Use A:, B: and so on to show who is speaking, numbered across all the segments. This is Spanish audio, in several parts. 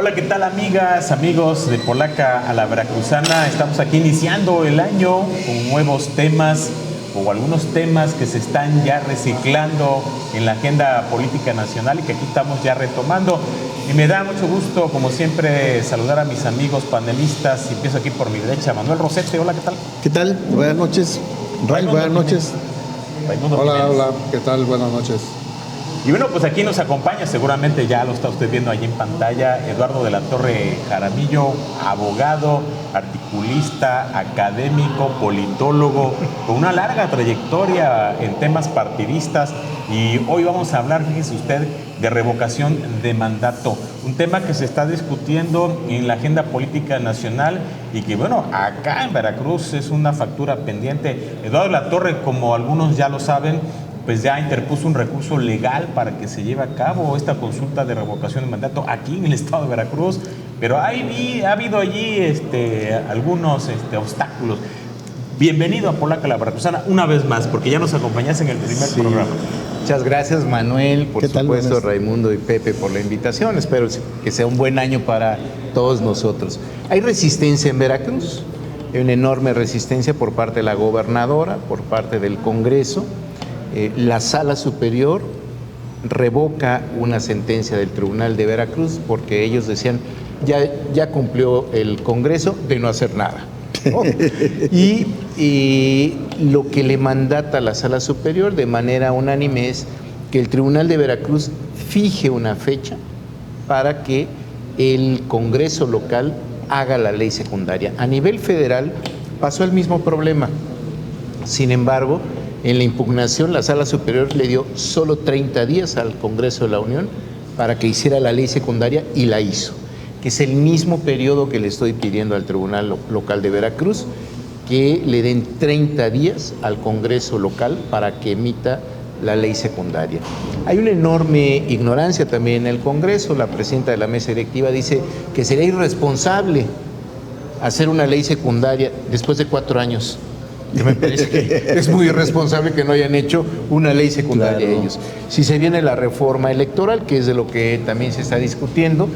A: Hola, ¿qué tal amigas, amigos de Polaca a la Veracruzana? Estamos aquí iniciando el año con nuevos temas o algunos temas que se están ya reciclando en la agenda política nacional y que aquí estamos ya retomando. Y me da mucho gusto, como siempre, saludar a mis amigos panelistas. Y empiezo aquí por mi derecha, Manuel Rosete. Hola, ¿qué tal?
B: ¿Qué tal? Buenas noches. Ray, buenas noches.
C: Hola, ¿qué tal? Buenas noches.
A: Y bueno, pues aquí nos acompaña, seguramente ya lo está usted viendo allí en pantalla, Eduardo de la Torre Jaramillo, abogado, articulista, académico, politólogo, con una larga trayectoria en temas partidistas. Y hoy vamos a hablar, fíjese usted, de revocación de mandato, un tema que se está discutiendo en la agenda política nacional y que, bueno, acá en Veracruz es una factura pendiente. Eduardo de la Torre, como algunos ya lo saben, pues ya interpuso un recurso legal para que se lleve a cabo esta consulta de revocación de mandato aquí en el estado de Veracruz, pero ha habido allí algunos obstáculos. Bienvenido a Polaca la Veracruzana una vez más, porque ya nos acompañaste en el primer programa.
D: Muchas gracias, Manuel, por supuesto, Raimundo y Pepe por la invitación. Espero que sea un buen año para todos nosotros. Hay resistencia en Veracruz, hay una enorme resistencia por parte de la gobernadora, por parte del Congreso. La Sala Superior revoca una sentencia del Tribunal de Veracruz porque ellos decían ya cumplió el Congreso de no hacer nada, ¿no? y lo que le mandata a la Sala Superior de manera unánime es que el Tribunal de Veracruz fije una fecha para que el Congreso local haga la ley secundaria. A nivel federal pasó el mismo problema. Sin embargo, en la impugnación, la Sala Superior le dio solo 30 días al Congreso de la Unión para que hiciera la ley secundaria y la hizo, que es el mismo periodo que le estoy pidiendo al Tribunal Local de Veracruz, que le den 30 días al Congreso local para que emita la ley secundaria. Hay una enorme ignorancia también en el Congreso. La presidenta de la mesa directiva dice que sería irresponsable hacer una ley secundaria después de 4 años. Que me parece que es muy irresponsable que no hayan hecho una ley secundaria ellos. Si se viene la reforma electoral, que es de lo que también se está discutiendo,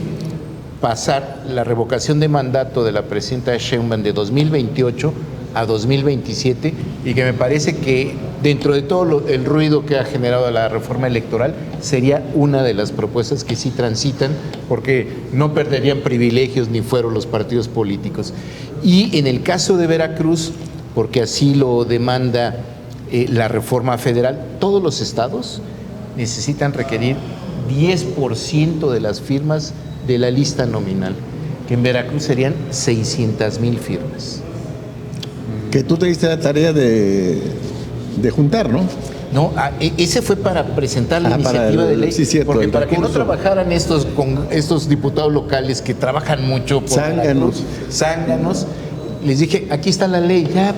D: pasar la revocación de mandato de la presidenta Sheinbaum de 2028 a 2027, y que me parece que dentro de todo el ruido que ha generado la reforma electoral, sería una de las propuestas que sí transitan, porque no perderían privilegios ni fueron los partidos políticos. Y en el caso de Veracruz, porque así lo demanda la reforma federal, todos los estados necesitan requerir 10% de las firmas de la lista nominal, que en Veracruz serían 600,000 firmas.
B: Que tú te diste la tarea de juntar, ¿no?
D: No, ese fue para presentar la iniciativa de ley,
B: sí, cierto,
D: porque para
B: recurso.
D: que no trabajaran estos diputados locales que trabajan mucho por zánganos, les dije, aquí está la ley, ya,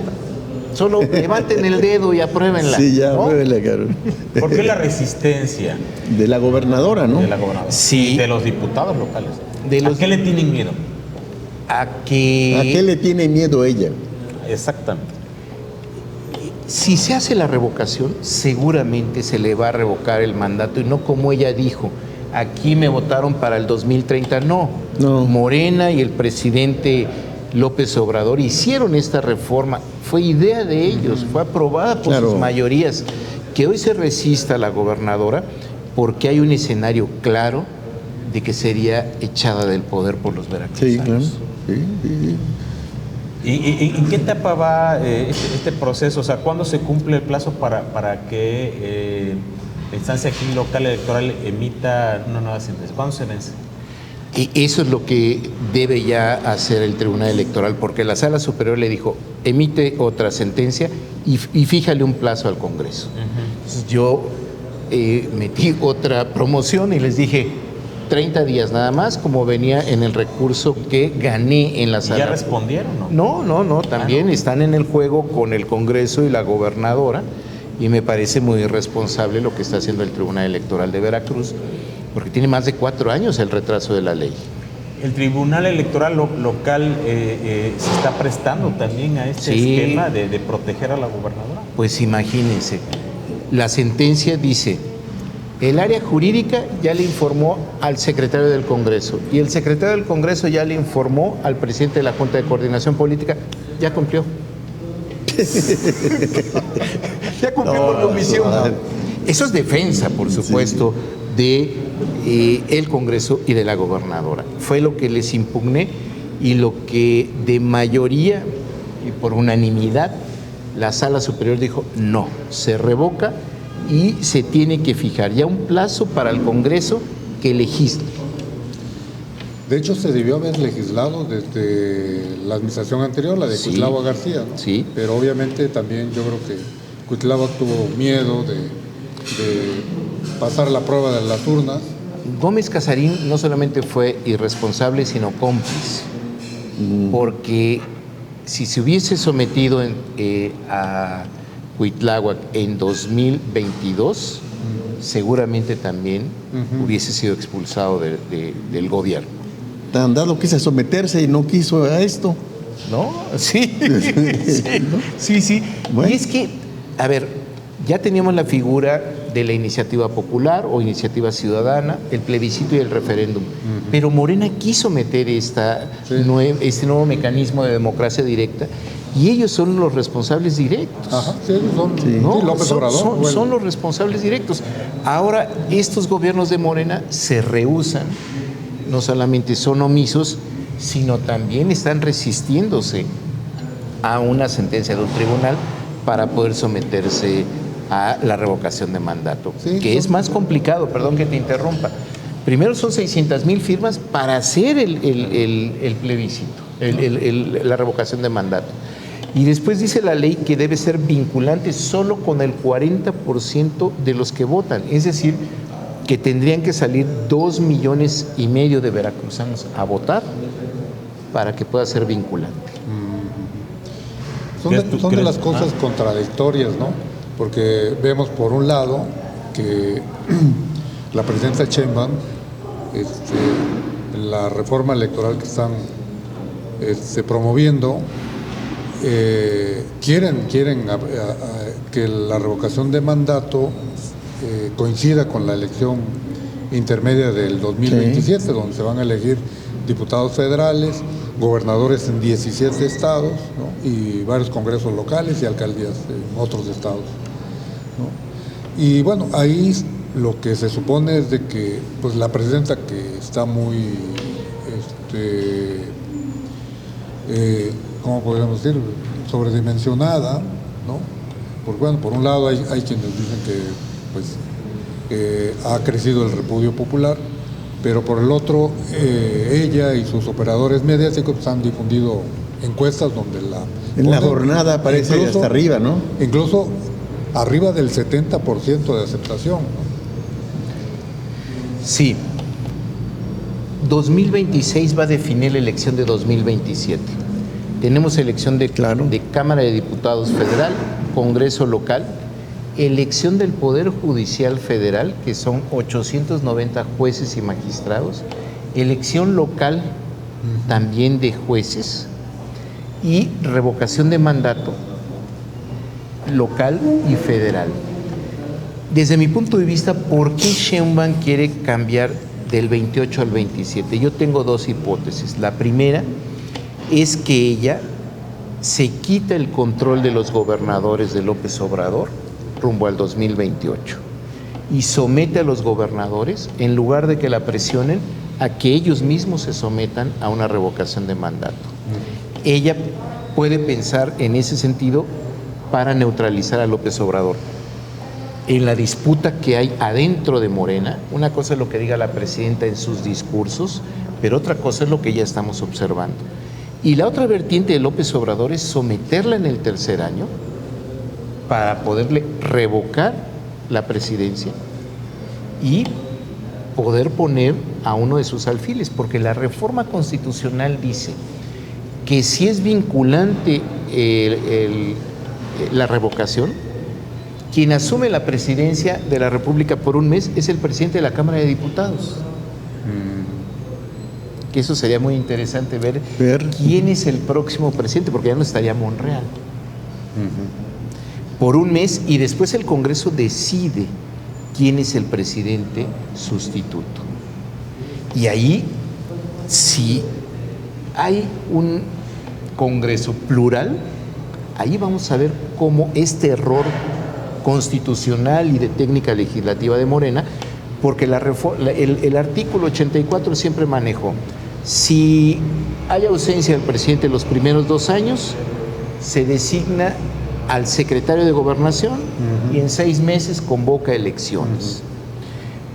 D: solo levanten el dedo y apruébenla.
B: Sí, ya,
D: ¿no?
B: apruébenla, claro.
A: ¿Por qué la resistencia?
B: De la gobernadora, ¿no?
A: De la gobernadora.
D: Sí.
A: Y de los diputados locales. ¿A qué le tienen miedo?
D: ¿A qué
B: le tiene miedo ella?
A: Exactamente.
D: Si se hace la revocación, seguramente se le va a revocar el mandato, y no como ella dijo, aquí me votaron para el 2030, no. Morena y el presidente López Obrador hicieron esta reforma, fue idea de ellos, fue aprobada por sus mayorías. Que hoy se resista la gobernadora porque hay un escenario claro de que sería echada del poder por los veracruzanos.
B: Sí, claro. Sí.
A: ¿Y en qué etapa va este proceso? O sea, ¿cuándo se cumple el plazo para que la instancia aquí local electoral emita una nueva sentencia? ¿Cuándo se vence?
D: Y eso es lo que debe ya hacer el Tribunal Electoral, porque la Sala Superior le dijo, emite otra sentencia y fíjale un plazo al Congreso. Entonces yo metí otra promoción y les dije, 30 días nada más, como venía en el recurso que gané en la sala.
A: ¿Ya respondieron, no?
D: No, también están en el juego con el Congreso y la gobernadora, y me parece muy irresponsable lo que está haciendo el Tribunal Electoral de Veracruz, porque tiene más de 4 años el retraso de la ley.
A: ¿El Tribunal Electoral local se está prestando también a este esquema de proteger a la gobernadora?
D: Pues imagínense, la sentencia dice, El área jurídica ya le informó al secretario del Congreso y el secretario del Congreso ya le informó al presidente de la Junta de Coordinación Política. Ya cumplió. Ya cumplió por comisión. Eso es defensa, por supuesto, de el Congreso y de la gobernadora. Fue lo que les impugné y lo que de mayoría y por unanimidad la Sala Superior dijo no, se revoca y se tiene que fijar ya un plazo para el Congreso que legisle.
C: De hecho, se debió haber legislado desde la administración anterior, la de Cuitláhuac García, ¿no?
D: Sí.
C: Pero obviamente también yo creo que Cuitláhuac tuvo miedo de pasar la prueba de las urnas.
D: Gómez Casarín no solamente fue irresponsable, sino cómplice, porque si se hubiese sometido a Cuitláhuac en 2022, seguramente también hubiese sido expulsado del gobierno.
B: Tan dado quise someterse y no quiso a esto.
D: ¿No? Sí, sí.
B: Bueno.
D: Y es que, a ver, ya teníamos la figura de la iniciativa popular o iniciativa ciudadana, el plebiscito y el referéndum. Pero Morena quiso meter este nuevo mecanismo de democracia directa y ellos son los responsables directos.
C: Ajá, sí, ellos son.
D: ¿No?
C: Sí, López Obrador.
D: Son los responsables directos. Ahora, estos gobiernos de Morena se rehúsan, no solamente son omisos, sino también están resistiéndose a una sentencia de un tribunal para poder someterse a la revocación de mandato, que es más complicado, perdón que te interrumpa. Primero son 600,000 firmas para hacer el plebiscito, la revocación de mandato. Y después dice la ley que debe ser vinculante solo con el 40% de los que votan, es decir, que tendrían que salir 2,5 millones de veracruzanos a votar para que pueda ser vinculante.
C: Son de las cosas contradictorias, ¿no? Porque vemos por un lado que la presidenta Sheinbaum, la reforma electoral que están promoviendo, quieren que la revocación de mandato coincida con la elección intermedia del 2027, donde se van a elegir diputados federales, gobernadores en 17 estados, ¿no? Y varios congresos locales y alcaldías en otros estados, ¿no? Y bueno, ahí lo que se supone es de que pues la presidenta, que está muy ¿cómo podríamos decir? Sobredimensionada, ¿no? Porque bueno, por un lado hay quienes dicen que pues ha crecido el repudio popular, pero por el otro, ella y sus operadores mediáticos han difundido encuestas donde
B: en la jornada aparece hasta arriba, ¿no?
C: Incluso arriba del 70% de aceptación, ¿no?
D: Sí. 2026 va a definir la elección de 2027. Tenemos elección de Cámara de Diputados Federal, Congreso local, elección del Poder Judicial Federal, que son 890 jueces y magistrados, elección local también de jueces y revocación de mandato local y federal. Desde mi punto de vista, ¿por qué Sheinbaum quiere cambiar del 28 al 27? Yo tengo dos hipótesis. La primera es que ella se quita el control de los gobernadores de López Obrador rumbo al 2028 y somete a los gobernadores, en lugar de que la presionen, a que ellos mismos se sometan a una revocación de mandato. Ella puede pensar en ese sentido para neutralizar a López Obrador. En la disputa que hay adentro de Morena, una cosa es lo que diga la presidenta en sus discursos, pero otra cosa es lo que ya estamos observando. Y la otra vertiente de López Obrador es someterla en el tercer año para poderle revocar la presidencia y poder poner a uno de sus alfiles, porque la reforma constitucional dice que si es vinculante la revocación, quien asume la presidencia de la República por un mes es el presidente de la Cámara de Diputados. Que eso sería muy interesante ver quién es el próximo presidente, porque ya no estaría Monreal. Por un mes, y después el Congreso decide quién es el presidente sustituto. Y ahí, si hay un Congreso plural, ahí vamos a ver cómo este error constitucional y de técnica legislativa de Morena, porque el artículo 84 siempre manejó, si hay ausencia del presidente los primeros 2 años, se designa al secretario de Gobernación y en 6 meses convoca elecciones.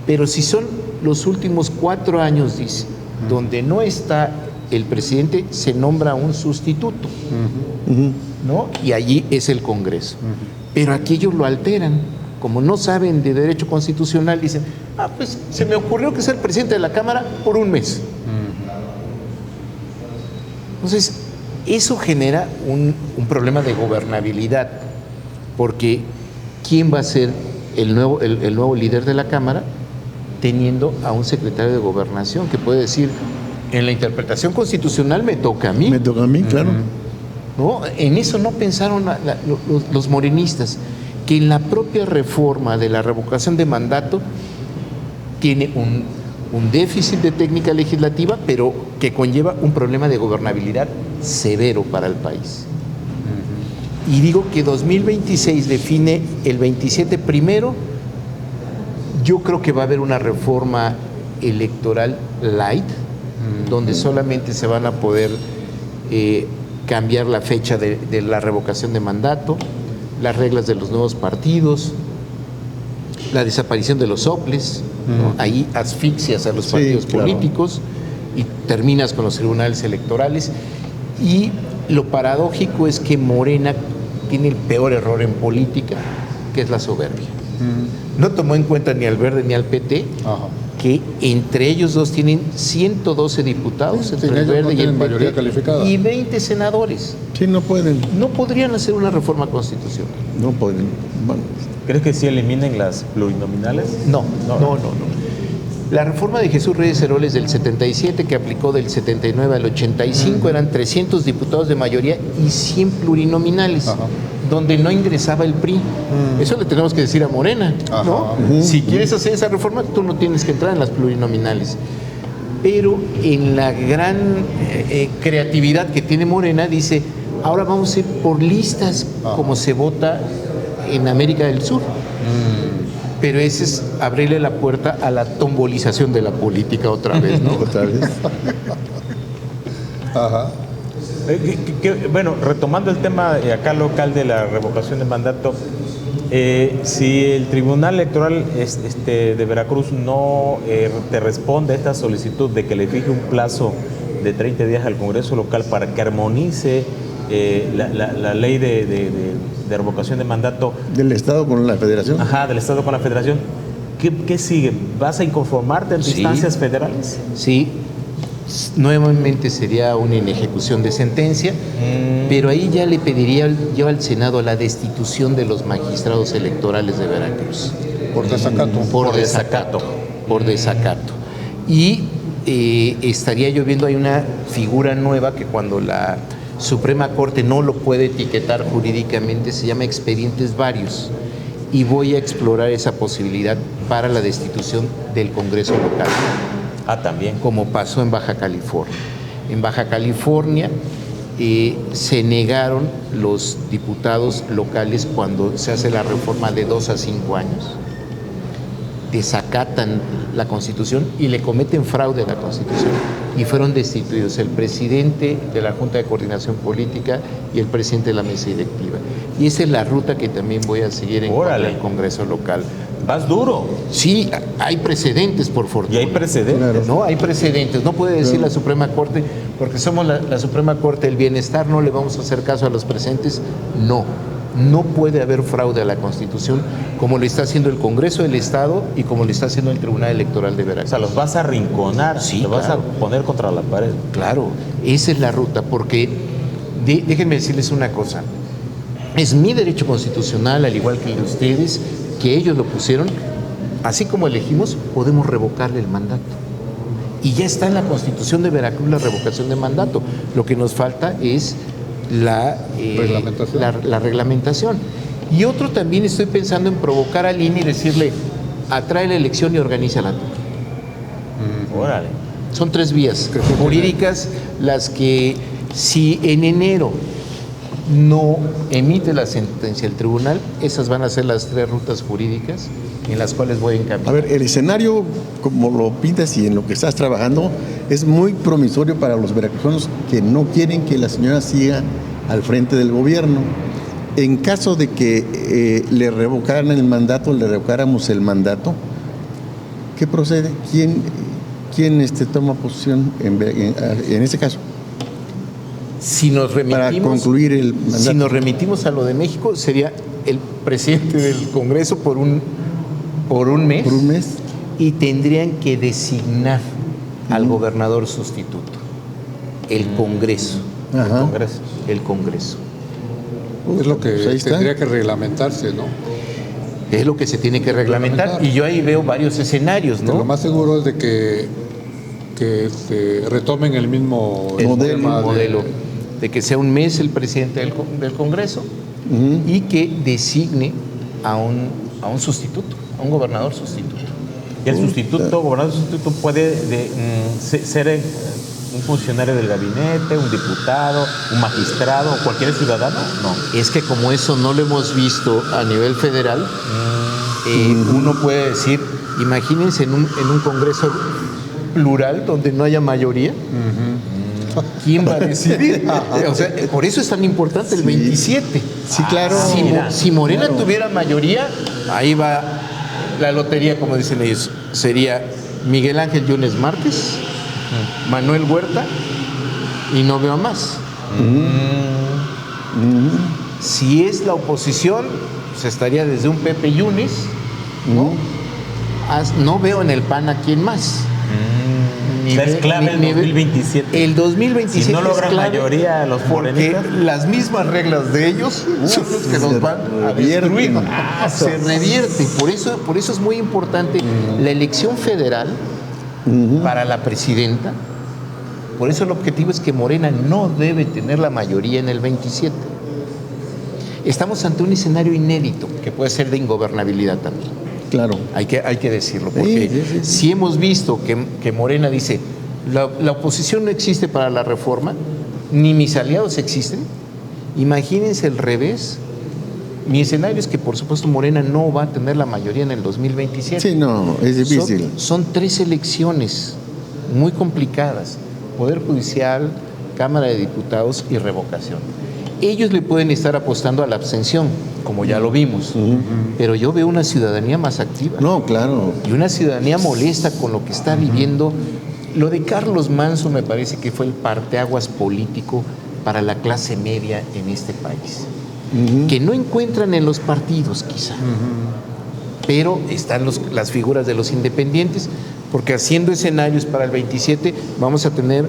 D: Pero si son los últimos 4 años, dice, donde no está el presidente, se nombra un sustituto, ¿no? Y allí es el Congreso. Pero aquí ellos lo alteran. Como no saben de derecho constitucional, dicen, pues se me ocurrió que sea el presidente de la Cámara por 1 mes. Entonces, eso genera un problema de gobernabilidad, porque ¿quién va a ser el nuevo líder de la Cámara teniendo a un secretario de Gobernación que puede decir, en la interpretación constitucional me toca a mí?
B: Me toca a mí, claro.
D: ¿No? En eso no pensaron los morenistas, que en la propia reforma de la revocación de mandato tiene un déficit de técnica legislativa, pero que conlleva un problema de gobernabilidad severo para el país. Y digo que 2026 define el 27 primero. Yo creo que va a haber una reforma electoral light, donde solamente se van a poder cambiar la fecha de la revocación de mandato, las reglas de los nuevos partidos, la desaparición de los soples, ¿no? Ahí asfixias a los partidos políticos y terminas con los tribunales electorales. Y lo paradójico es que Morena tiene el peor error en política, que es la soberbia. No tomó en cuenta ni al Verde ni al PT, que entre ellos dos tienen 112 diputados, entre el Verde y el
C: mayoría
D: PT,
C: calificada,
D: y 20 senadores.
B: Sí, no pueden.
D: No podrían hacer una reforma constitucional.
B: No pueden. Bueno.
A: ¿Crees que sí eliminen las plurinominales?
D: No. La reforma de Jesús Reyes Heroles del 77, que aplicó del 79 al 85, eran 300 diputados de mayoría y 100 plurinominales, donde no ingresaba el PRI. Eso le tenemos que decir a Morena, ¿no? Si quieres hacer esa reforma, tú no tienes que entrar en las plurinominales. Pero en la gran creatividad que tiene Morena, dice, ahora vamos a ir por listas como se vota en América del Sur. Pero ese es abrirle la puerta a la tombolización de la política otra vez, ¿no?
B: Otra vez.
A: Bueno, retomando el tema acá local de la revocación de mandato, si el Tribunal Electoral de Veracruz no te responde a esta solicitud de que le fije un plazo de 30 días al Congreso local para que armonice la ley de revocación de mandato
B: ¿Del Estado con la Federación?
A: Del Estado con la Federación, ¿qué sigue? ¿Vas a inconformarte en instancias federales?
D: Sí, nuevamente sería una inejecución de sentencia, pero ahí ya le pediría yo al Senado la destitución de los magistrados electorales de Veracruz.
C: Por desacato.
D: Por desacato. Y estaría yo viendo, hay una figura nueva que cuando la Suprema Corte no lo puede etiquetar jurídicamente, se llama expedientes varios, y voy a explorar esa posibilidad para la destitución del Congreso local.
A: También.
D: Como pasó en Baja California. En Baja California se negaron los diputados locales cuando se hace la reforma de 2 a 5 años. Desacatan la Constitución y le cometen fraude a la Constitución y fueron destituidos el presidente de la Junta de Coordinación Política y el presidente de la mesa directiva. Y esa es la ruta que también voy a seguir en el Congreso local.
A: Vas duro.
D: Sí, hay precedentes, por fortuna.
A: Y hay precedentes.
B: Claro.
D: No, hay precedentes. No puede decir la Suprema Corte, porque somos la Suprema Corte del Bienestar, no le vamos a hacer caso a los precedentes. No puede haber fraude a la Constitución como lo está haciendo el Congreso del Estado y como lo está haciendo el Tribunal Electoral de Veracruz.
A: O sea, los vas a arrinconar, los vas a poner contra la pared.
D: Claro, esa es la ruta, porque déjenme decirles una cosa. Es mi derecho constitucional, al igual que el de ustedes, que ellos lo pusieron, así como elegimos, podemos revocarle el mandato. Y ya está en la Constitución de Veracruz la revocación de mandato. Lo que nos falta es la reglamentación. Y otro también estoy pensando en provocar al INE y decirle, atrae la elección y organízala tú.
A: Órale.
D: Son 3 vías jurídicas las que, si en enero no emite la sentencia el tribunal, esas van a ser las 3 rutas jurídicas en las cuales voy a encaminar.
B: A ver, el escenario, como lo pintas y en lo que estás trabajando, es muy promisorio para los veracruzanos que no quieren que la señora siga al frente del gobierno. En caso de que le revocáramos el mandato, ¿qué procede? ¿Quién toma posición en ese caso?
D: Si nos
B: Para
D: remitimos,
B: concluir el mandato.
D: si nos remitimos a lo de México, sería el presidente del Congreso por un mes.
B: ¿Por un mes?
D: Y tendrían que designar al gobernador sustituto. El Congreso.
B: Ajá.
D: El Congreso.
C: Es lo que
B: Pues ahí está.
C: tendría que reglamentarse, ¿no?
D: Es lo que se tiene que reglamentar. Y yo ahí veo varios escenarios,
C: Que lo
D: ¿no?
C: más seguro es de que retomen el mismo
D: El
C: esquema
D: modelo de que sea un mes el presidente del Congreso y que designe a un sustituto, a un gobernador sustituto.
A: Y el gobernador sustituto puede ser un funcionario del gabinete, un diputado, un magistrado, cualquier ciudadano. No.
D: Es que como eso no lo hemos visto a nivel federal, uno puede decir, imagínense en un Congreso plural donde no haya mayoría, ¿quién va a decidir? O sea, por eso es tan importante el 27.
B: Sí, claro.
D: Si Morena tuviera mayoría, ahí va la lotería, como dicen ellos. Sería Miguel Ángel Yunes Márquez, Manuel Huerta, y no veo más. Si es la oposición, pues estaría desde un Pepe Yunes, ¿no? No veo en el PAN a quién más.
A: Es clave el 2027.
D: El 2027
A: si no logran
D: es clave
A: mayoría los
D: porque
A: morenistas,
D: las mismas reglas de ellos son los que nos van a destruir. Se revierte. Por eso es muy importante la elección federal para la presidenta. Por eso el objetivo es que Morena no debe tener la mayoría en el 27. Estamos ante un escenario inédito que puede ser de ingobernabilidad también.
B: Claro.
D: Hay que decirlo, porque
B: Sí.
D: si hemos visto que Morena dice, la oposición no existe para la reforma, ni mis aliados existen, imagínense el revés. Mi escenario es que, por supuesto, Morena no va a tener la mayoría en el 2027.
B: Sí, no, es difícil.
D: Son 3 elecciones muy complicadas: Poder Judicial, Cámara de Diputados y revocación. Ellos le pueden estar apostando a la abstención, como ya lo vimos, pero yo veo una ciudadanía más activa.
B: No, claro.
D: Y una ciudadanía molesta con lo que está viviendo. Lo de Carlos Manso me parece que fue el parteaguas político para la clase media en este país, que no encuentran en los partidos quizá, pero están las figuras de los independientes, porque haciendo escenarios para el 27 vamos a tener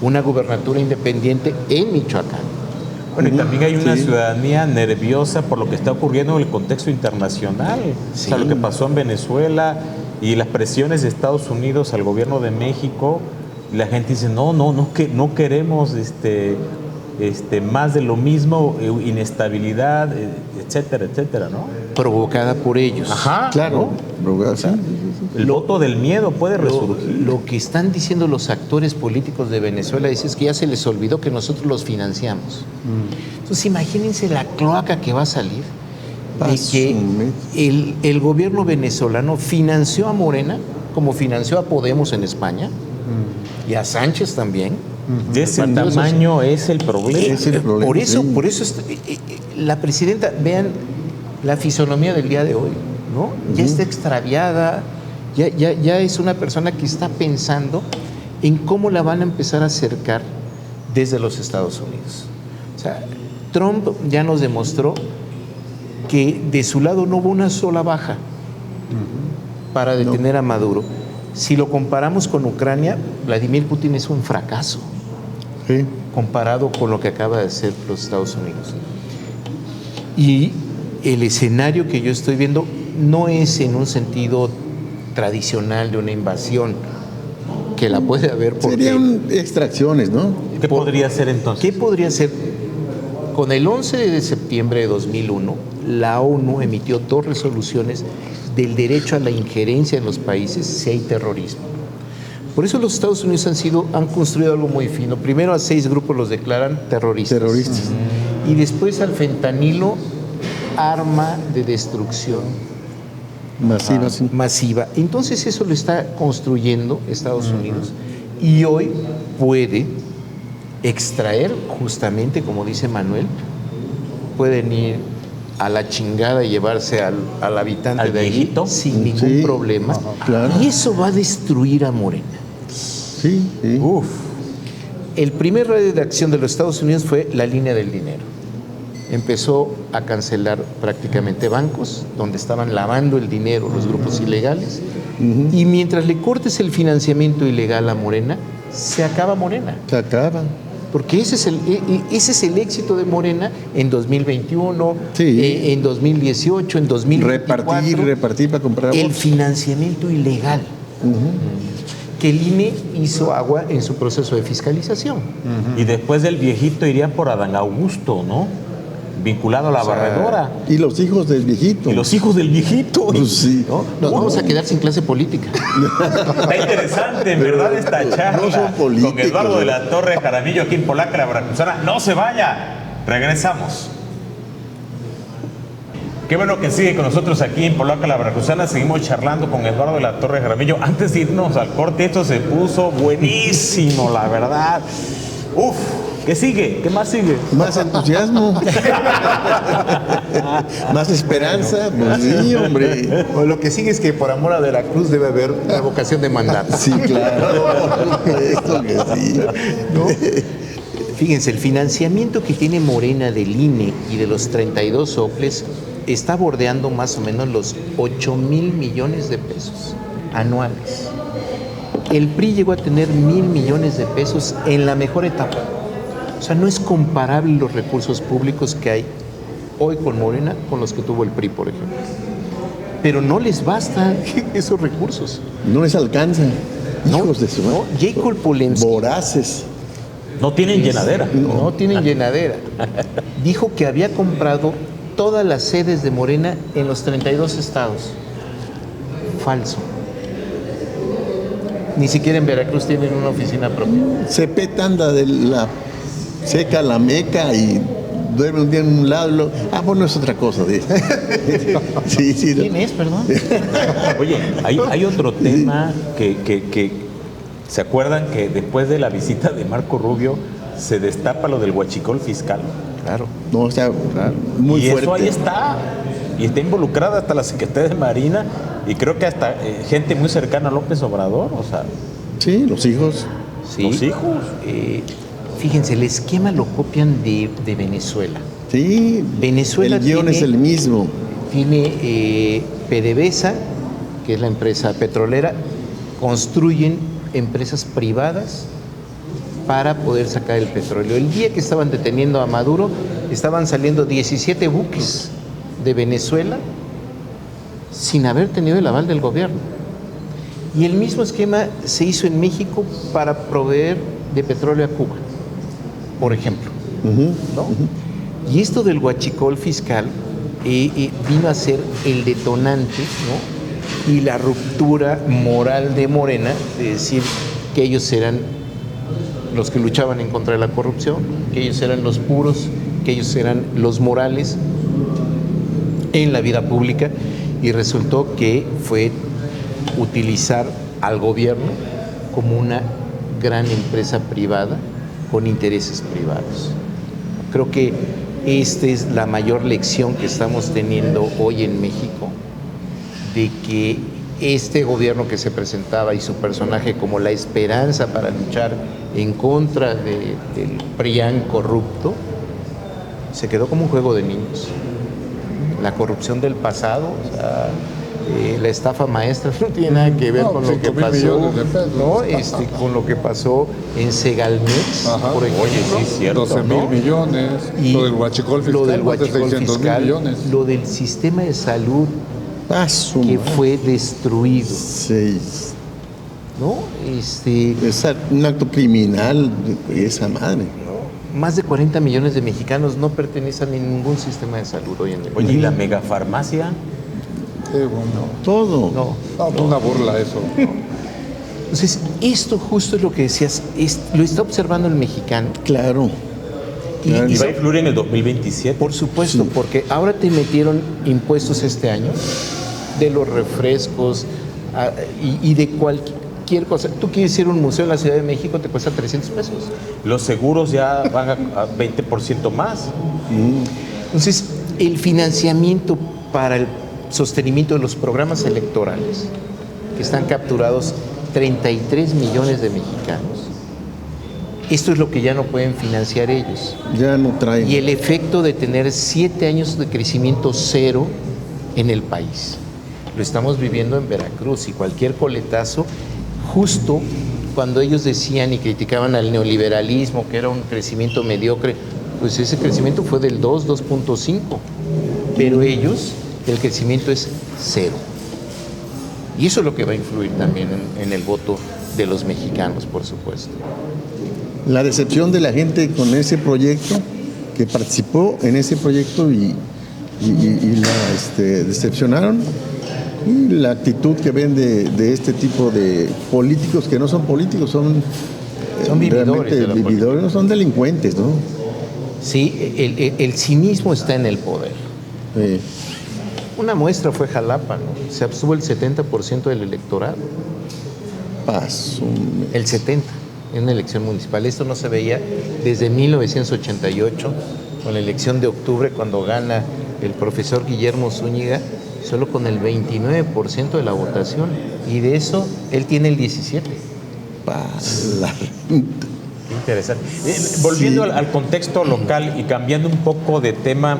D: una gubernatura independiente en Michoacán.
A: Bueno, y también hay una ciudadanía nerviosa por lo que está ocurriendo en el contexto internacional. O sea, lo que pasó en Venezuela y las presiones de Estados Unidos al gobierno de México. Y la gente dice, no queremos más de lo mismo, inestabilidad, etcétera, etcétera, ¿no?
D: Provocada por ellos.
A: Ajá.
B: Claro.
A: ¿no? El voto del miedo puede resurgir.
D: Lo que están diciendo los actores políticos de Venezuela es que ya se les olvidó que nosotros los financiamos. Entonces imagínense la cloaca que va a salir de que el gobierno venezolano financió a Morena como financió a Podemos en España y a Sánchez también.
A: De ese tamaño es el problema.
D: Por eso la presidenta, vean la fisonomía del día de hoy, ¿no? Ya está extraviada, ya es una persona que está pensando en cómo la van a empezar a acercar desde los Estados Unidos. O sea, Trump ya nos demostró que de su lado no hubo una sola baja para detener a Maduro. Si lo comparamos con Ucrania, Vladimir Putin es un fracaso comparado con lo que acaba de hacer los Estados Unidos. Y el escenario que yo estoy viendo no es en un sentido tradicional de una invasión, que la puede haber porque...
B: Serían extracciones, ¿no?
A: ¿Qué podría ser entonces?
D: ¿Qué podría ser? con el 11 de septiembre de 2001, la ONU emitió 2 resoluciones del derecho a la injerencia en los países si hay terrorismo. Por eso los Estados Unidos han construido algo muy fino. Primero a 6 grupos los declaran terroristas. Y después al fentanilo, arma de destrucción masiva. Entonces eso lo está construyendo Estados Unidos y hoy puede extraer, justamente como dice Manuel, pueden ir a la chingada y llevarse al habitante
A: ¿Al
D: de allí
A: viejito?
D: sin ningún problema.
B: Claro.
D: Y eso va a destruir a Morena.
B: Sí, sí.
D: El primer radio de acción de los Estados Unidos fue la línea del dinero. Empezó a cancelar prácticamente bancos donde estaban lavando el dinero los grupos ilegales. Y mientras le cortes el financiamiento ilegal a Morena, se acaba Morena.
B: Se acaba.
D: Porque ese es el éxito de Morena en 2021,
B: Sí.
D: En 2018, en 2024.
B: Repartir para comprar
D: El
B: votos.
D: financiamiento ilegal. Que el INE hizo agua en su proceso de fiscalización.
A: Y después del viejito iría por Adán Augusto, ¿no? Vinculado a la barredora.
B: Y los hijos del viejito.
A: Y los hijos del viejito.
B: Pues sí.
D: ¿No? Nos vamos a quedar sin clase política.
A: Está interesante, en verdad, esta charla
B: No son políticos,
A: con Eduardo de la Torre Jaramillo aquí en Polaca, la Veracruzana. No se vaya, regresamos. Qué bueno que sigue con nosotros aquí en Polaca, la Veracruzana. Seguimos charlando con Eduardo de la Torre Jaramillo. Antes de irnos al corte, esto se puso buenísimo, la verdad. Uf, ¿qué sigue? ¿Qué más sigue?
B: Más entusiasmo. Más esperanza. Pues sí, hombre.
D: Bueno, lo que sigue es que por amor a Veracruz debe haber revocación de mandato.
B: Sí, claro. Esto que sí.
D: Fíjense, el financiamiento que tiene Morena del INE y de los 32 soples está bordeando más o menos los 8,000 millones de pesos anuales. El PRI llegó a tener 1,000 millones de pesos en la mejor etapa. O sea, no es comparable los recursos públicos que hay hoy con Morena con los que tuvo el PRI, por ejemplo. Pero no les bastan esos recursos.
B: No les alcanza. Hijos de su
D: ¿No? Jacob Polensky
B: voraces.
A: No tienen llenadera.
D: no tienen llenadera. Dijo que había comprado todas las sedes de Morena en los 32 estados. Falso. Ni siquiera en Veracruz tienen una oficina propia.
B: Cepet anda de la seca a la meca y duerme un día en un lado. Bueno, es otra cosa. Sí, sí.
D: ¿Quién es, perdón?
A: Oye, hay otro tema que ¿se acuerdan que después de la visita de Marco Rubio se destapa lo del huachicol fiscal?
D: Claro.
B: No, o sea, muy
A: Y
B: fuerte.
A: eso ahí está. Y está involucrada hasta la Secretaría de Marina y creo que hasta gente muy cercana a López Obrador. O sea,
B: Sí, los hijos.
D: Sí.
A: los hijos.
D: Fíjense, el esquema lo copian de Venezuela.
B: Sí.
D: Venezuela
B: el guión es el mismo.
D: Tiene PDVSA, que es la empresa petrolera, construyen empresas privadas para poder sacar el petróleo. El día que estaban deteniendo a Maduro, estaban saliendo 17 buques de Venezuela sin haber tenido el aval del gobierno. Y el mismo esquema se hizo en México para proveer de petróleo a Cuba, por ejemplo. ¿No? Y esto del huachicol fiscal vino a ser el detonante, ¿no? Y la ruptura moral de Morena, de decir que ellos eran los que luchaban en contra de la corrupción, que ellos eran los puros, que ellos eran los morales en la vida pública, y resultó que fue utilizar al gobierno como una gran empresa privada con intereses privados. Creo que esta es la mayor lección que estamos teniendo hoy en México, de que este gobierno que se presentaba y su personaje como la esperanza para luchar en contra del PRIAN corrupto, se quedó como un juego de niños. La corrupción del pasado, o sea, la estafa maestra no tiene nada que ver con lo que
C: 5,000
D: pasó,
C: millones de pesos.
D: ¿no? Con lo que pasó en Segalmex,
C: Ajá.
D: por ejemplo.
A: Oye, sí, cierto,
C: 12,000
A: ¿no?
C: millones.
D: Y
C: Lo del huachicol fiscal,
D: lo del
C: más de
D: huachicol
C: 600,000
D: fiscal,
C: millones.
D: lo del sistema de salud
B: Su
D: que
B: madre.
D: fue destruido,
B: Sí.
D: ¿no?
B: Es un acto criminal de esa madre.
D: más de 40 millones de mexicanos no pertenecen a ningún sistema de salud hoy en día.
A: Oye, ¿y la megafarmacia?
C: Bueno,
B: Todo.
C: no, una burla eso.
D: Entonces, esto justo es lo que decías, lo está observando el mexicano.
B: Claro.
D: Y,
B: Claro.
A: ¿Y
D: y
A: va a influir en el 2027?
D: por supuesto,
B: Sí.
D: porque ahora te metieron impuestos este año de los refrescos y de cualquier cosa. Tú quieres ir a un museo en la Ciudad de México, te cuesta 300 pesos.
A: Los seguros ya van a 20% más.
D: Entonces, el financiamiento para el sostenimiento de los programas electorales, que están capturados 33 millones de mexicanos, esto es lo que ya no pueden financiar ellos.
B: Ya no traen.
D: Y el efecto de tener 7 años de crecimiento cero en el país. Lo estamos viviendo en Veracruz y cualquier coletazo, justo cuando ellos decían y criticaban al neoliberalismo, que era un crecimiento mediocre, pues ese crecimiento fue del 2.5, pero ellos, el crecimiento es cero. Y eso es lo que va a influir también en el voto de los mexicanos, por supuesto.
B: La decepción de la gente con ese proyecto, que participó en ese proyecto y la decepcionaron, y la actitud que ven de este tipo de políticos, que no son políticos, son
D: vividores
B: realmente
D: de la política.
B: vividores, no son delincuentes, ¿no?
D: Sí, el cinismo está en el poder. Una muestra fue Jalapa, ¿no? Se abstuvo el 70% del electorado.
B: Paso.
D: El 70% en una elección municipal. Esto no se veía desde 1988, con la elección de octubre, cuando gana el profesor Guillermo Zúñiga, solo con el 29% de la votación. Y de eso, él tiene el 17%.
A: Qué interesante. Volviendo al contexto local y cambiando un poco de tema,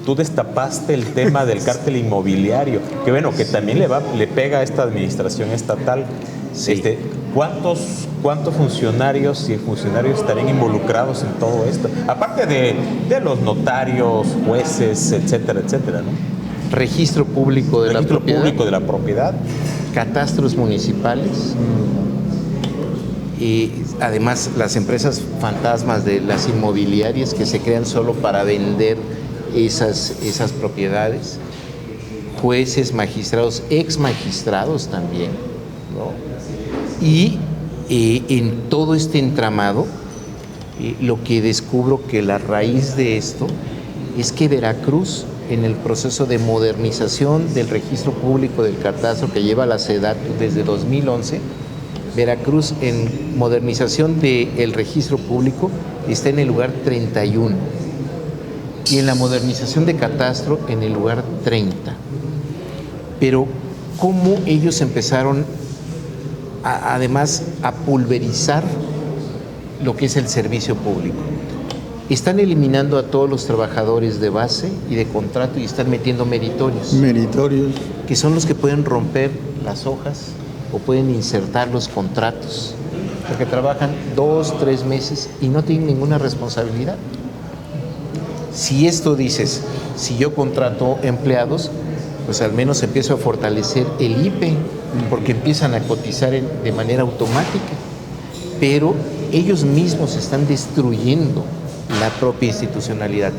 A: tú destapaste el tema del cártel inmobiliario, que bueno, que también le pega a esta administración estatal.
D: Sí.
A: ¿Cuántos funcionarios y funcionarios estarían involucrados en todo esto? Aparte de los notarios, jueces, etcétera, etcétera, ¿no?
D: Registro público de
A: Registro
D: la propiedad.
A: público de la propiedad.
D: Catastros municipales. Y además las empresas fantasmas de las inmobiliarias que se crean solo para vender esas propiedades, jueces, magistrados, ex magistrados también, ¿no? Y en todo este entramado, lo que descubro que la raíz de esto es que Veracruz, en el proceso de modernización del registro público del catastro que lleva la SEDATU desde 2011, Veracruz en modernización del registro público está en el lugar 31 y en la modernización de catastro en el lugar 30. Pero ¿cómo ellos empezaron además a pulverizar lo que es el servicio público? Están eliminando a todos los trabajadores de base y de contrato y están metiendo meritorios, que son los que pueden romper las hojas o pueden insertar los contratos, porque trabajan 2, 3 meses y no tienen ninguna responsabilidad. Si esto dices, si yo contrato empleados, pues al menos empiezo a fortalecer el IPE, porque empiezan a cotizar de manera automática, pero ellos mismos están destruyendo la propia institucionalidad.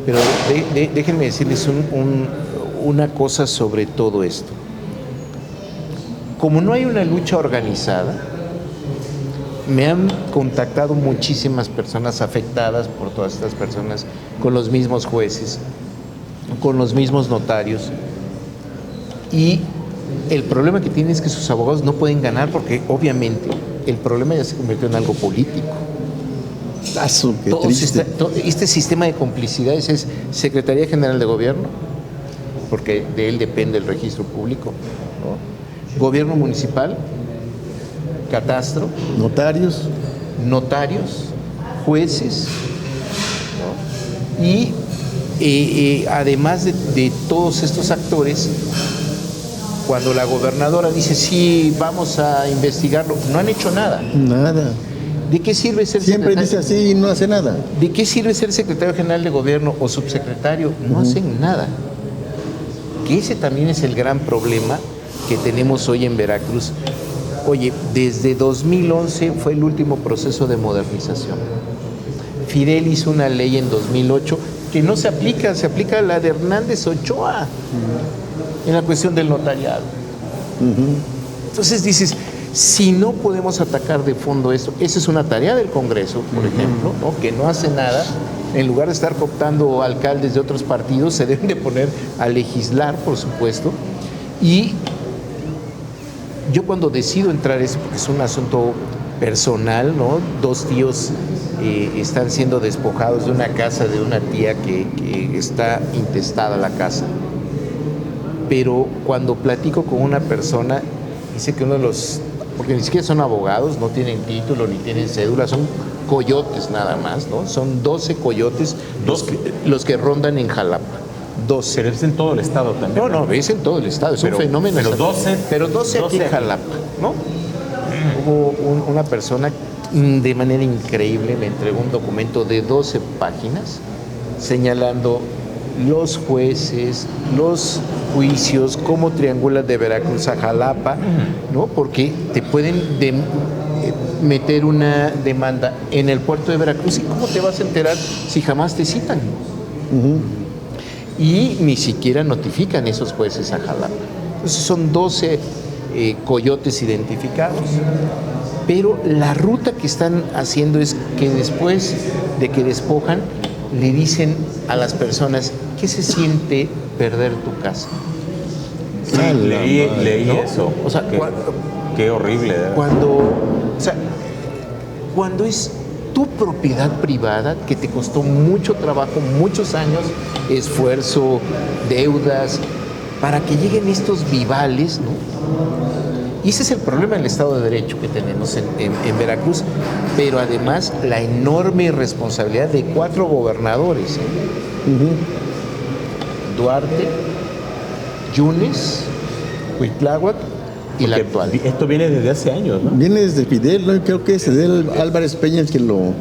D: Pero déjenme decirles una cosa sobre todo esto. Como no hay una lucha organizada, me han contactado muchísimas personas afectadas por todas estas personas, con los mismos jueces, con los mismos notarios, y el problema que tienen es que sus abogados no pueden ganar porque obviamente el problema ya se convirtió en algo político. Este sistema de complicidades es Secretaría General de Gobierno, porque de él depende el registro público, ¿no? Gobierno municipal, catastro,
B: notarios,
D: jueces, ¿no? Y además de todos estos actores, cuando la gobernadora dice sí, vamos a investigarlo, no han hecho nada.
B: Nada.
D: ¿De qué sirve ser
B: Siempre dice así y no hace nada.
D: ¿De qué sirve ser secretario general de gobierno o subsecretario? No hacen nada. Que ese también es el gran problema que tenemos hoy en Veracruz. Oye, desde 2011 fue el último proceso de modernización. Fidel hizo una ley en 2008 que no se aplica, se aplica la de Hernández Ochoa en la cuestión del notariado. Entonces dices, si no podemos atacar de fondo esto, esa es una tarea del Congreso, por ejemplo, ¿no? Que no hace nada. En lugar de estar cooptando alcaldes de otros partidos, se deben de poner a legislar, por supuesto. Y yo cuando decido entrar, es un asunto personal, ¿no? 2 tíos están siendo despojados de una casa de una tía que está intestada la casa. Pero cuando platico con una persona, dice que uno de los, porque ni siquiera son abogados, no tienen título ni tienen cédula, son coyotes nada más, ¿no? Son 12 coyotes los que rondan en Jalapa. 12.
A: Pero es en todo el estado también.
D: No, es en todo el estado, es un fenómeno.
A: Pero
D: 12 aquí en Jalapa, ¿no? Hubo una persona de manera increíble me entregó un documento de 12 páginas señalando los jueces, los juicios, cómo triangulas de Veracruz a Jalapa, ¿no? Porque te pueden meter una demanda en el puerto de Veracruz, ¿y cómo te vas a enterar si jamás te citan? Y ni siquiera notifican esos jueces a Jalapa. Entonces son 12 coyotes identificados, pero la ruta que están haciendo es que después de que despojan, le dicen a las personas, ¿qué se siente perder tu casa?
A: Sí, leí
D: ¿no?
A: eso.
D: O sea,
A: qué horrible.
D: Cuando es tu propiedad privada, que te costó mucho trabajo, muchos años, esfuerzo, deudas, para que lleguen estos vivales, ¿no? Y ese es el problema del Estado de Derecho que tenemos en Veracruz, pero además la enorme responsabilidad de 4 gobernadores, Duarte, Yunes, Cuitláhuac y la actual.
A: Esto viene desde hace años, ¿no?
B: Viene desde Fidel, ¿no? Creo que es Fidel Álvarez Peña el que lo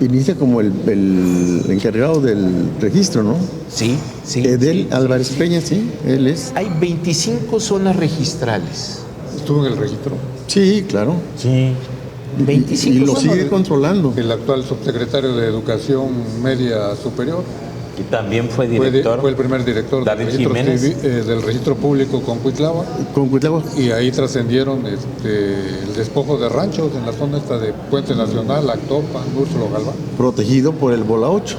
B: inicia como el encargado del registro, ¿no?
D: Sí.
B: Edel Álvarez Peña, sí, él es.
D: Hay 25 zonas registrales.
C: ¿Estuvo en el registro?
B: Sí, claro.
A: Sí.
D: 25
B: y lo
D: zonas.
B: sigue controlando.
C: El actual subsecretario de Educación Media Superior.
A: Y también fue director.
C: Fue el primer director
A: David
C: del registro,
A: Jiménez.
C: Del registro público con Cuitláhuac.
B: Con Cuitláhuac.
C: Y ahí trascendieron el despojo de ranchos en la zona esta de Puente Nacional, Actopan, Úrsulo Galván.
B: Protegido por el Bola 8.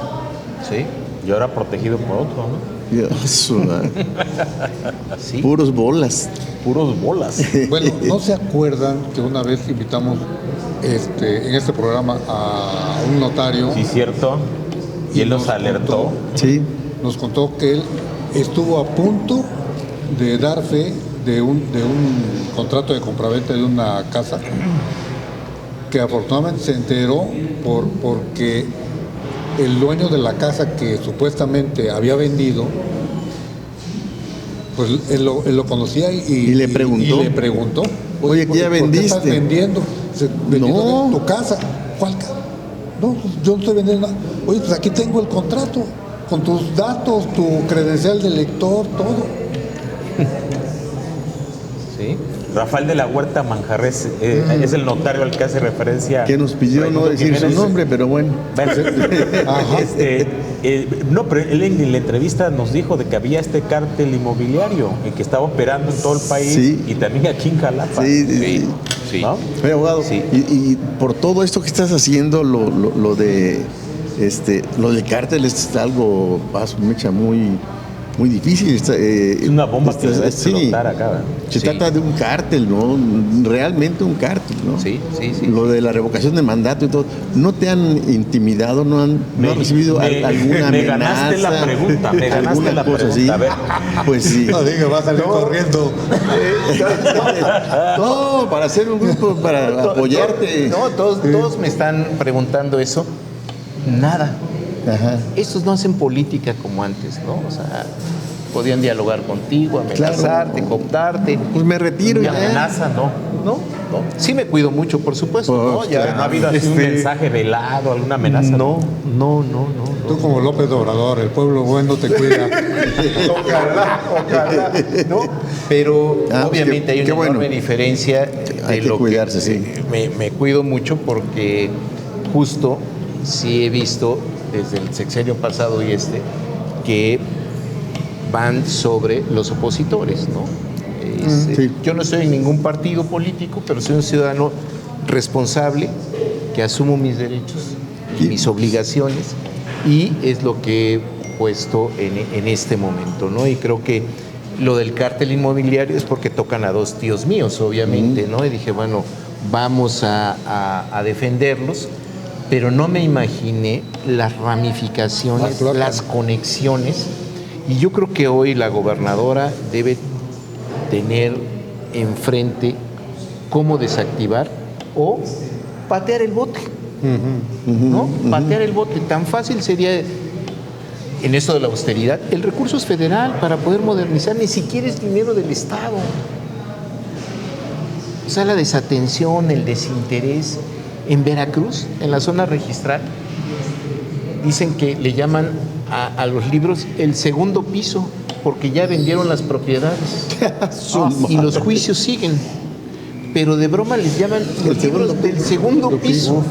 A: Sí. Y ahora protegido por otro, ¿no?
D: Sí.
B: Puros bolas.
A: Puros bolas.
C: Bueno, ¿no se acuerdan que una vez invitamos en este programa a un notario?
A: Sí, cierto. Y él nos alertó.
B: Sí.
C: Nos contó que él estuvo a punto de dar fe de un contrato de compraventa de una casa, que afortunadamente se enteró porque el dueño de la casa que supuestamente había vendido, pues él lo conocía y
B: le preguntó. Oye, ¿qué ya vendiste?
C: ¿Por qué estás vendiendo? Vendiendo tu casa. ¿Cuál casa? No, pues yo no estoy vendiendo nada. Oye, pues aquí tengo el contrato con tus datos, tu credencial de lector, todo.
A: Sí. Rafael de la Huerta Manjarres es el notario al que hace referencia.
B: Que nos pidió
A: Raimundo
B: no decir
A: Jiménez.
B: su nombre, pero bueno.
C: Ajá.
A: No, pero él en la entrevista nos dijo de que había este cártel inmobiliario que estaba operando en todo el país,
B: Sí.
A: y también aquí en Jalapa.
B: Sí.
A: ¿No?
B: Oye, abogado,
D: Sí.
B: y por todo esto que estás haciendo, lo del cártel es algo, mecha muy difícil.
A: Es una bomba que se va a explotar acá, ¿verdad?
B: Se trata de un cártel, ¿no? Realmente un cártel, ¿no?
D: Sí.
B: Lo de la revocación de mandato y todo. ¿No te han intimidado? ¿No han recibido alguna amenaza?
A: Me ganaste la pregunta,
B: ¿Alguna cosa así?
A: A ver.
B: Pues sí.
C: No diga, va a salir corriendo.
B: No, para hacer un grupo, para apoyarte.
D: No, todos me están preguntando eso. Nada.
B: Ajá.
D: Estos no hacen política como antes, ¿no? O sea, podían dialogar contigo, amenazarte, cooptarte.
B: Pues me retiro
A: Y
B: ya.
A: amenaza, ¿no?
D: No. Sí me cuido mucho, por supuesto. ¿no?
B: Pues,
A: Pero no ha habido así un mensaje velado, alguna amenaza.
D: No.
C: Tú como López Obrador, el pueblo bueno te cuida.
D: Ojalá. ¿No? Pero obviamente hay una enorme diferencia de
B: Hay que
D: lo
B: cuidarse, sí.
D: me cuido mucho porque justo sí he visto desde el sexenio pasado y que van sobre los opositores, ¿no?
B: Sí.
D: Yo no estoy en ningún partido político, pero soy un ciudadano responsable que asumo mis derechos y mis obligaciones, y es lo que he puesto en este momento, ¿no? Y creo que lo del cártel inmobiliario es porque tocan a dos tíos míos, obviamente, ¿no? Y dije, bueno, vamos a defenderlos, pero no me imaginé las ramificaciones, las conexiones, y yo creo que hoy la gobernadora debe tener enfrente cómo desactivar o patear el bote, ¿no? Patear el bote. Tan fácil sería, en esto de la austeridad, el recurso es federal para poder modernizar, ni siquiera es dinero del Estado. O sea, la desatención, el desinterés. En Veracruz, en la zona registral, dicen que le llaman a los libros el segundo piso, porque ya vendieron las propiedades y los juicios siguen. Pero de broma les llaman los libros del segundo piso,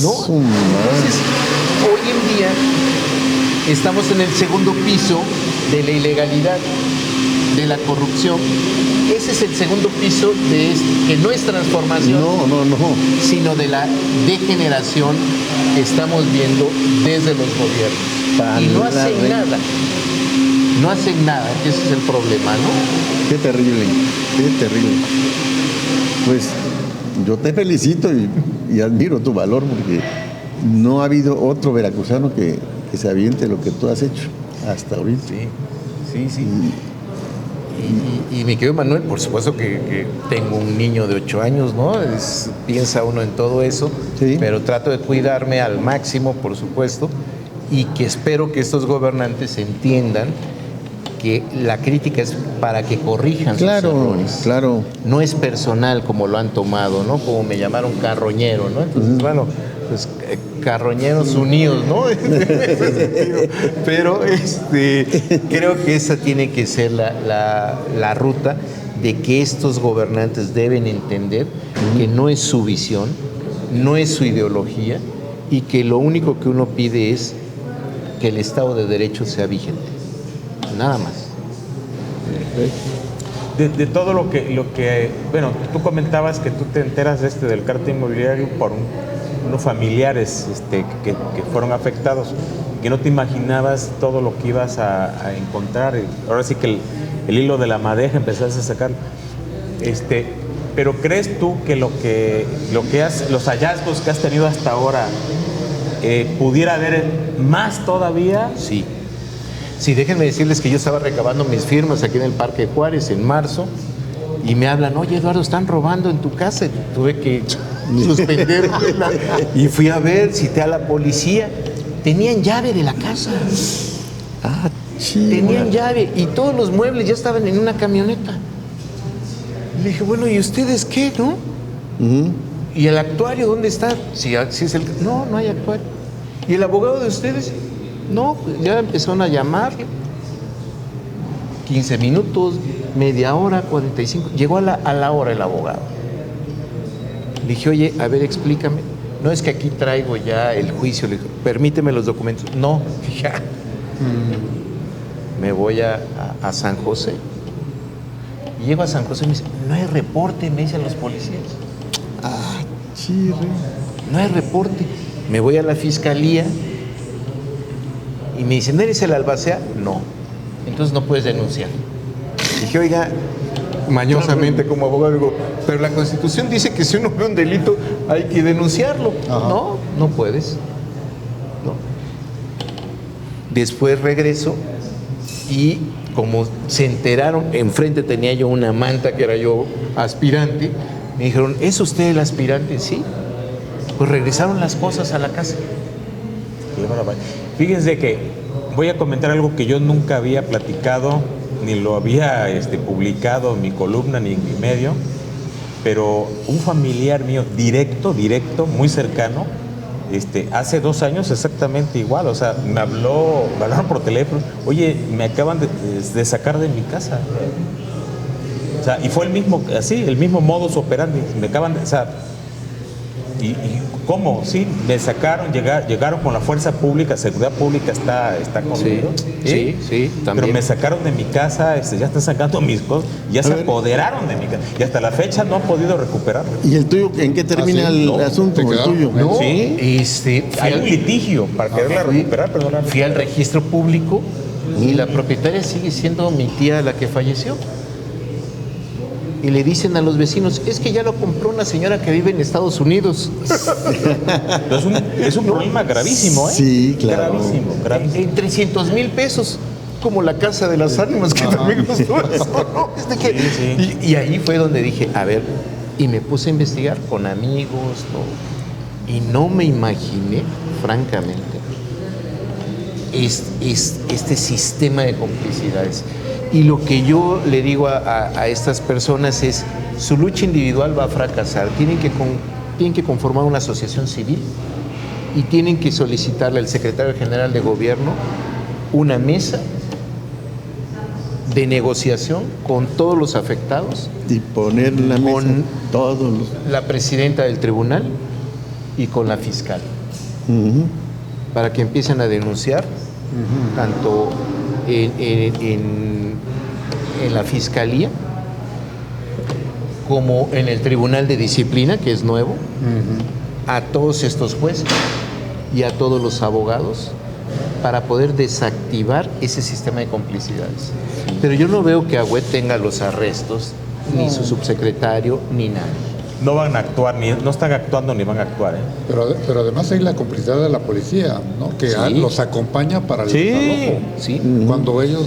D: ¿no? Entonces, hoy en día estamos en el segundo piso de la ilegalidad, de la corrupción. Ese es el segundo piso que no es transformación, sino de la degeneración que estamos viendo desde los gobiernos. Y no hacen nada. No hacen nada, ese es el problema, ¿no?
B: Qué terrible, qué terrible. Pues yo te felicito y admiro tu valor, porque no ha habido otro veracruzano que se aviente lo que tú has hecho hasta ahorita.
D: Sí. Y mi querido Manuel, por supuesto que tengo un niño de 8 años, ¿no? Piensa uno en todo eso,
B: sí,
D: pero trato de cuidarme al máximo, por supuesto, y que espero que estos gobernantes entiendan que la crítica es para que corrijan sus errores.
B: Claro.
D: No es personal como lo han tomado, ¿no? Como me llamaron carroñero, ¿no? Entonces, bueno, pues carroñeros unidos, ¿no? Pero creo que esa tiene que ser la ruta de que estos gobernantes deben entender que no es su visión, no es su ideología, y que lo único que uno pide es que el Estado de Derecho sea vigente. Nada más.
A: De todo lo que, bueno, tú comentabas que tú te enteras del cártel inmobiliario por unos familiares que fueron afectados, que no te imaginabas todo lo que ibas a encontrar. Ahora sí que el hilo de la madeja empezaste a sacar. Pero ¿crees tú que los hallazgos que has tenido hasta ahora pudiera haber más todavía?
D: Sí, déjenme decirles que yo estaba recabando mis firmas aquí en el Parque Juárez en marzo, y me hablan, oye, Eduardo, están robando en tu casa. Y tuve que suspender y fui a ver, cité a la policía. Tenían llave de la casa. Tenían llave y todos los muebles ya estaban en una camioneta. Le dije, bueno, ¿y ustedes qué, no? ¿Y el actuario dónde está? Si es no hay actuario. ¿Y el abogado de ustedes? No, pues ya empezaron a llamar. 15 minutos, media hora, 45. Llegó a la hora el abogado. Le dije, oye, a ver, explícame. No, es que aquí traigo ya el juicio. Le dije, permíteme los documentos. No, ya. Me voy a San José. Y llego a San José y me dice, no hay reporte, me dicen los policías. No hay reporte. Me voy a la fiscalía y me dicen, ¿eres el albacea? No. Entonces no puedes denunciar. Dije, oiga, mañosamente como abogado, digo, pero la Constitución dice que si uno ve un delito hay que denunciarlo. No puedes. No. Después regreso y como se enteraron, enfrente tenía yo una manta que era yo aspirante, me dijeron, ¿es usted el aspirante? Sí. Pues regresaron las cosas a la casa.
A: Fíjense que voy a comentar algo que yo nunca había platicado, ni lo había publicado en mi columna, ni en mi medio, pero un familiar mío directo, muy cercano, hace 2 años exactamente igual, o sea, me hablaron por teléfono, oye, me acaban de sacar de mi casa. O sea, y fue el mismo modus operandi, me acaban de, o sea, ¿Y cómo? Sí, me sacaron, llegaron con la fuerza pública, seguridad pública está conmigo.
D: Sí, también.
A: Pero me sacaron de mi casa, ya están sacando mis cosas, ya se apoderaron de mi casa. Y hasta la fecha no han podido recuperarlo.
B: ¿Y el tuyo en qué termina el asunto?
C: ¿Te
B: El
C: quedaron
B: tuyo.
C: con él?
D: No,
A: Sí. Hay un litigio para quererla recuperar, perdóname.
D: Fui al registro público y la propietaria sigue siendo mi tía la que falleció. Y le dicen a los vecinos, es que ya lo compró una señora que vive en Estados Unidos.
A: Es un problema gravísimo, ¿eh?
B: Sí, claro.
A: Gravísimo.
D: En 300 mil pesos, como la casa de las ánimas, que también costó eso, ¿no?
A: Sí.
D: Y ahí fue donde dije, a ver, y me puse a investigar con amigos, ¿no? Y no me imaginé, francamente, este sistema de complicidades. Y lo que yo le digo a estas personas es, su lucha individual va a fracasar. Tienen que conformar una asociación civil y tienen que solicitarle al secretario general de gobierno una mesa de negociación con todos los afectados,
B: Y poner en la mesa
D: Con-
B: todos los...
D: la presidenta del tribunal y con la fiscal,
B: Ujú.
D: para que empiecen a denunciar tanto en la fiscalía como en el tribunal de disciplina, que es nuevo, a todos estos jueces y a todos los abogados para poder desactivar ese sistema de complicidades. Pero yo no veo que Agüed tenga los arrestos, ni su subsecretario, ni nadie.
A: No van a actuar, no están actuando ni van a actuar, ¿eh?
C: Pero además hay la complicidad de la policía, ¿no? Que
D: Sí.
C: los acompaña para el desalojo.
D: Sí.
C: Cuando ellos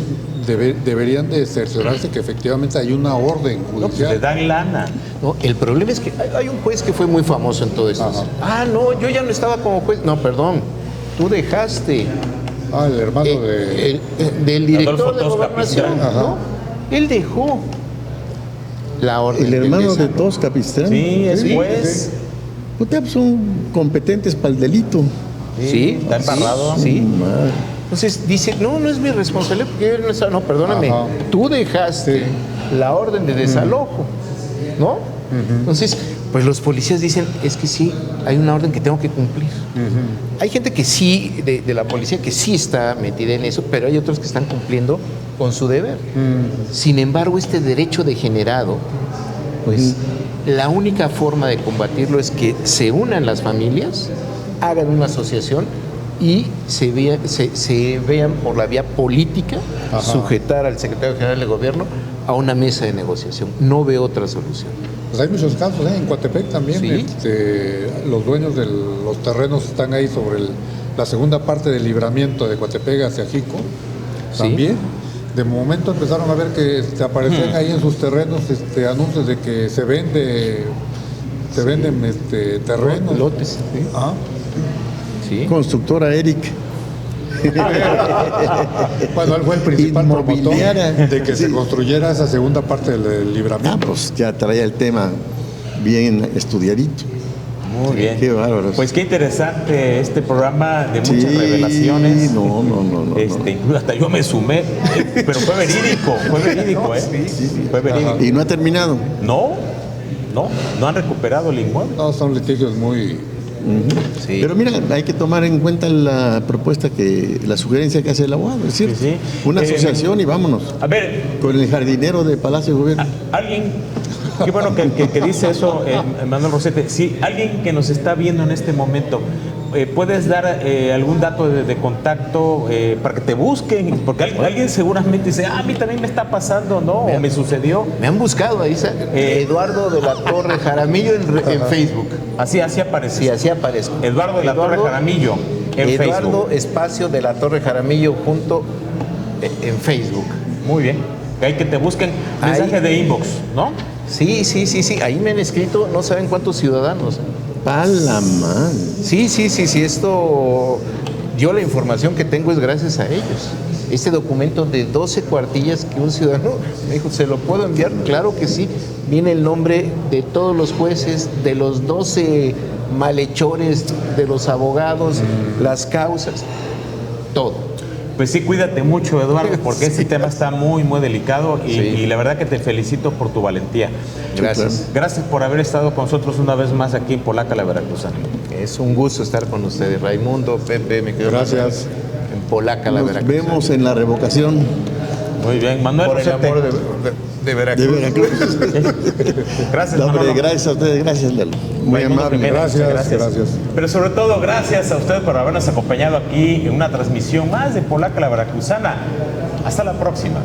C: deberían de cerciorarse que efectivamente hay una orden
A: No, pues
C: judicial.
A: le dan lana.
D: No, el problema es que hay un juez que fue muy famoso en todo esto.
C: Ajá.
D: Ah, no, yo ya no estaba como juez. No, perdón. Tú dejaste
C: El hermano de...
D: del director
A: Adolfo
D: de
A: Tosca
D: gobernación,
C: Pistrán. Ajá.
D: ¿no? Él dejó la orden.
B: El
D: del
B: hermano de
D: desalojo.
B: Tosca Pistrán.
A: Sí, es
C: Sí,
A: juez.
B: Puta, pues son competentes para el delito.
D: Sí,
A: Está embarrado.
D: Sí.
B: Madre.
D: Entonces dice, no es mi responsabilidad porque yo no estaba. No, perdóname,
C: Ajá.
D: tú dejaste la orden de desalojo, ¿no? Entonces, pues los policías dicen, es que sí, hay una orden que tengo que cumplir. Hay gente que sí, de la policía, que sí está metida en eso, pero hay otros que están cumpliendo con su deber. Sin embargo, este derecho degenerado, pues la única forma de combatirlo es que se unan las familias, hagan una asociación y se vean por la vía política
C: Ajá.
D: sujetar al secretario general de gobierno a una mesa de negociación. No veo otra solución.
C: Pues hay muchos casos, ¿eh? En Coatepec también.
D: Sí.
C: Los dueños de los terrenos están ahí sobre la segunda parte del libramiento de Coatepec hacia Jico.
D: Sí.
C: También. De momento empezaron a ver que aparecían ahí en sus terrenos anuncios de que se venden terrenos.
D: Lotes.
C: Sí. Ah.
D: Sí.
B: Constructora Eric.
C: Bueno, él fue el principal
B: Inmobiliaria.
C: promotor de que se
B: Sí.
C: construyera esa segunda parte del libramiento.
B: Pues ya traía el tema bien estudiadito.
A: Muy bien.
B: Qué bárbaros.
A: Pues qué interesante este programa de muchas
B: Sí,
A: revelaciones.
B: No.
A: Incluso hasta yo me sumé, pero fue verídico, ¿eh? Fue verídico.
B: Y no ha terminado.
A: No han recuperado el inmueble.
C: No, son litigios muy...
D: Sí.
B: Pero mira, hay que tomar en cuenta la propuesta la sugerencia que hace el abogado, es cierto.
A: Sí.
B: Una asociación y vámonos.
A: A ver,
B: Con el jardinero de Palacio de Gobierno.
A: alguien, qué bueno que dice eso, Manuel Rosete. Sí, alguien que nos está viendo en este momento, ¿puedes dar algún dato de contacto para que te busquen? Porque alguien seguramente dice, a mí también me está pasando, ¿no? O me sucedió.
D: Me han buscado ahí, Eduardo de la Torre Jaramillo en Facebook.
A: Así aparece.
D: Sí, así aparezco.
A: Eduardo de la Torre Jaramillo en
D: Eduardo
A: Facebook.
D: espacio de la Torre Jaramillo en Facebook.
A: Muy bien. Hay que te busquen mensaje
D: Ahí.
A: de inbox, ¿no?
D: Sí. Ahí me han escrito no saben cuántos ciudadanos.
B: Palamán.
D: Sí. Esto, yo la información que tengo es gracias a ellos. Este documento de 12 cuartillas que un ciudadano me dijo, ¿se lo puedo enviar? Claro que sí. Viene el nombre de todos los jueces, de los 12 malhechores, de los abogados, las causas, todo.
A: Pues sí, cuídate mucho, Eduardo, porque este tema está muy, muy delicado y,
D: Sí.
A: y la verdad que te felicito por tu valentía.
D: Gracias.
A: Gracias por haber estado con nosotros una vez más aquí en Polaca, la Veracruzana.
D: Es un gusto estar con ustedes, Raimundo, Pepe, me quedo
C: Gracias.
D: en Polaca, la
B: Nos
D: Veracruz.
B: vemos en la revocación
A: Muy bien, Manuel
D: Por el
A: Rosete.
D: amor de Veracruz.
B: de Veracruz.
A: Gracias,
B: No, hombre,
A: Manolo.
B: gracias a ustedes, gracias, Lalo. Muy
A: Raimundo
B: amable.
A: Jiménez,
C: Gracias.
A: Pero sobre todo, gracias a usted por habernos acompañado aquí en una transmisión más de Polaca, la Veracruzana. Hasta la próxima.